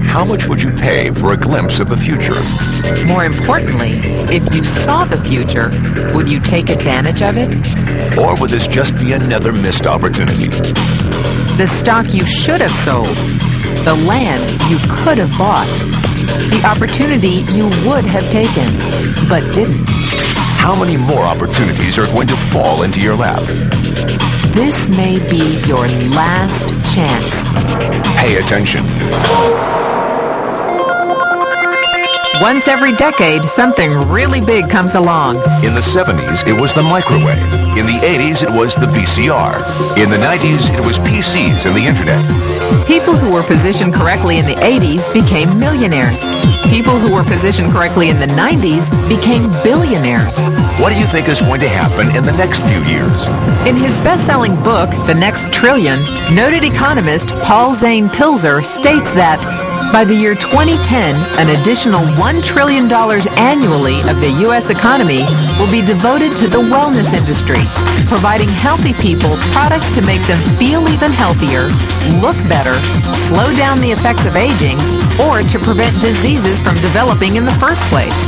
How much would you pay for a glimpse of the future? More importantly, if you saw the future, would you take advantage of it? Or would this just be another missed opportunity? The stock you should have sold, the land you could have bought, the opportunity you would have taken, but didn't. How many more opportunities are going to fall into your lap? This may be your last chance. Pay attention. Once every decade, something really big comes along. In the 70s, it was the microwave. In the 80s, it was the VCR. In the 90s, it was PCs and the internet. People who were positioned correctly in the 80s became millionaires. People who were positioned correctly in the 90s became billionaires. What do you think is going to happen in the next few years? In his best-selling book, The Next Trillion, noted economist Paul Zane Pilzer states that by the year 2010, an additional $1 trillion annually of the U.S. economy will be devoted to the wellness industry, providing healthy people products to make them feel even healthier, look better, slow down the effects of aging, or to prevent diseases from developing in the first place.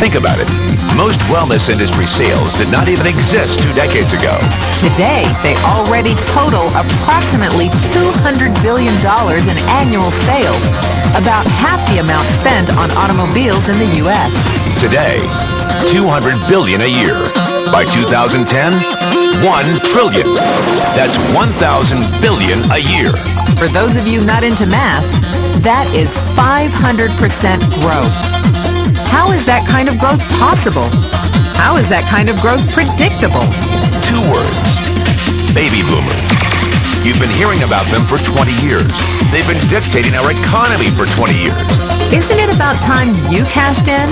Think about it. Most wellness industry sales did not even exist 2 decades ago. Today, they already total approximately $200 billion in annual sales, about half the amount spent on automobiles in the U.S. Today, $200 billion a year. By 2010, $1 trillion. That's 1,000 billion a year. For those of you not into math, that is 500% growth. How is that kind of growth possible? How is that kind of growth predictable? 2 words. Baby boomers. You've been hearing about them for 20 years. They've been dictating our economy for 20 years. Isn't it about time you cashed in?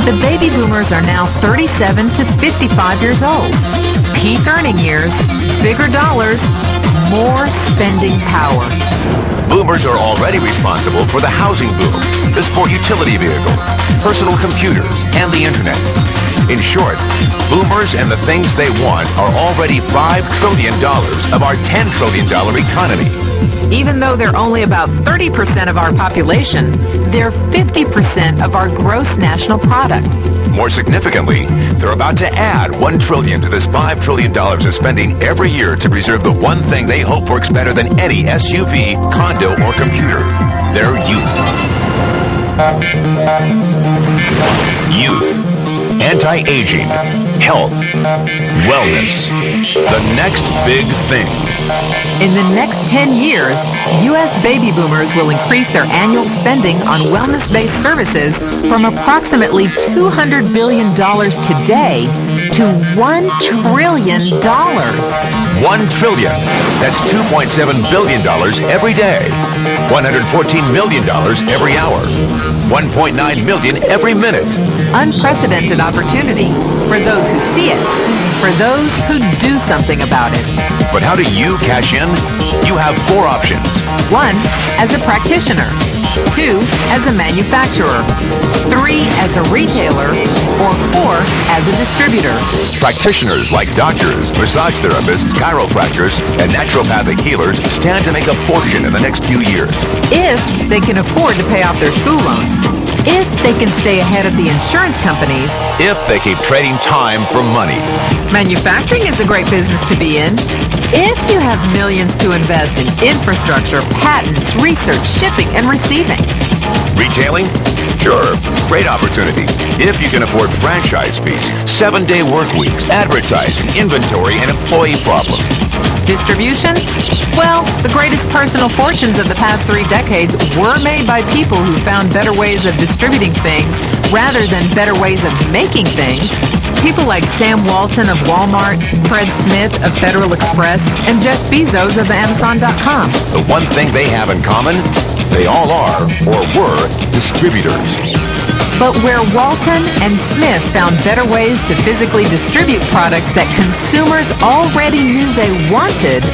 The baby boomers are now 37 to 55 years old. Peak earning years, bigger dollars, more spending power. Boomers are already responsible for the housing boom, the sport utility vehicle, personal computers, and the internet. In short, boomers and the things they want are already $5 trillion of our $10 trillion economy. Even though they're only about 30% of our population, they're 50% of our gross national product. More significantly, they're about to add $1 trillion to this $5 trillion of spending every year to preserve the one thing they hope works better than any SUV, condo, or computer: their youth. Youth. Anti-aging. Health. Wellness. The next big thing. In the next 10 years, U.S. baby boomers will increase their annual spending on wellness-based services from approximately $200 billion today to $1 trillion. $1 trillion. That's $2.7 billion every day. $114 million every hour. 1.9 million every minute. Unprecedented opportunity for those who see it, for those who do something about it. But how do you cash in? You have 4 options. 1, as a practitioner. 2, as a manufacturer. 3, as a retailer. Or 4, as a distributor. Practitioners like doctors, massage therapists, chiropractors, and naturopathic healers stand to make a fortune in the next few years. If they can afford to pay off their school loans. If they can stay ahead of the insurance companies. If they keep trading time for money. Manufacturing is a great business to be in. If you have millions to invest in infrastructure, patents, research, shipping, and receiving. Retailing? Sure, great opportunity. If you can afford franchise fees, 7-day work weeks, advertising, inventory, and employee problems. Distribution? Well, the greatest personal fortunes of the past 3 decades were made by people who found better ways of distributing things rather than better ways of making things. People like Sam Walton of Walmart, Fred Smith of Federal Express, and Jeff Bezos of Amazon.com. The one thing they have in common, they all are, or were, distributors. But where Walton and Smith found better ways to physically distribute products that consumers already knew they wanted,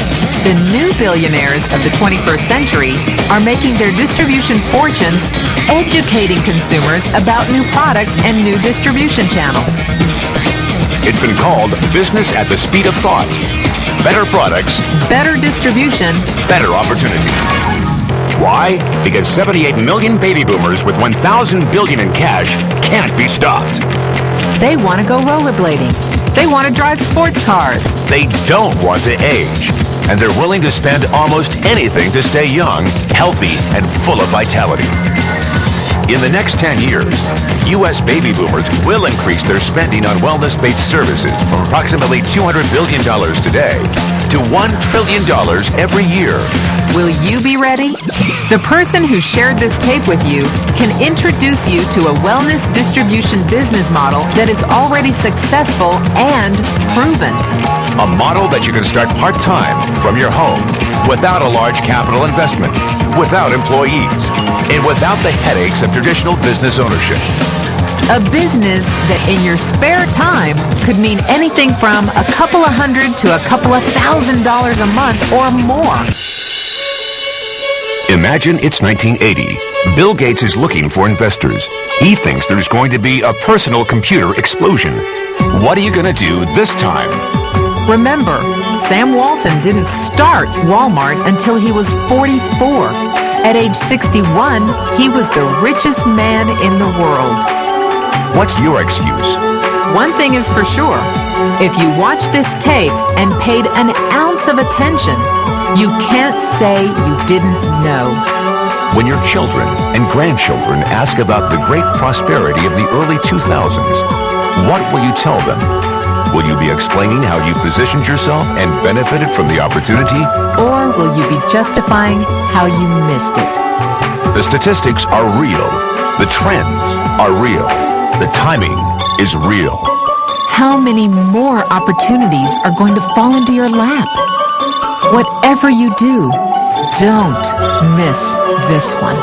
the new billionaires of the 21st century are making their distribution fortunes educating consumers about new products and new distribution channels. It's been called business at the speed of thought. better products, better distribution, better opportunity. Why? Because 78 million baby boomers with 1,000 billion in cash can't be stopped. they want to go rollerblading. They want to drive sports cars. They don't want to age. And they're willing to spend almost anything to stay young, healthy, and full of vitality. In the next 10 years, U.S. baby boomers will increase their spending on wellness-based services from approximately $200 billion today to $1 trillion every year. Will you be ready? The person who shared this tape with you can introduce you to a wellness distribution business model that is already successful and proven. A model that you can start part-time from your home without a large capital investment, without employees, and without the headaches of traditional business ownership. A business that in your spare time could mean anything from a couple of hundred to a couple of $1,000s a month or more. Imagine it's 1980. Bill Gates is looking for investors. He thinks there's going to be a personal computer explosion. What are you going to do this time? Remember, Sam Walton didn't start Walmart until he was 44. At age 61, he was the richest man in the world. What's your excuse? One thing is for sure. If you watch this tape and paid an ounce of attention, you can't say you didn't know. When your children and grandchildren ask about the great prosperity of the early 2000s, what will you tell them? Will you be explaining how you positioned yourself and benefited from the opportunity? Or will you be justifying how you missed it? The statistics are real. The trends are real. The timing is real. How many more opportunities are going to fall into your lap? Whatever you do, don't miss this one.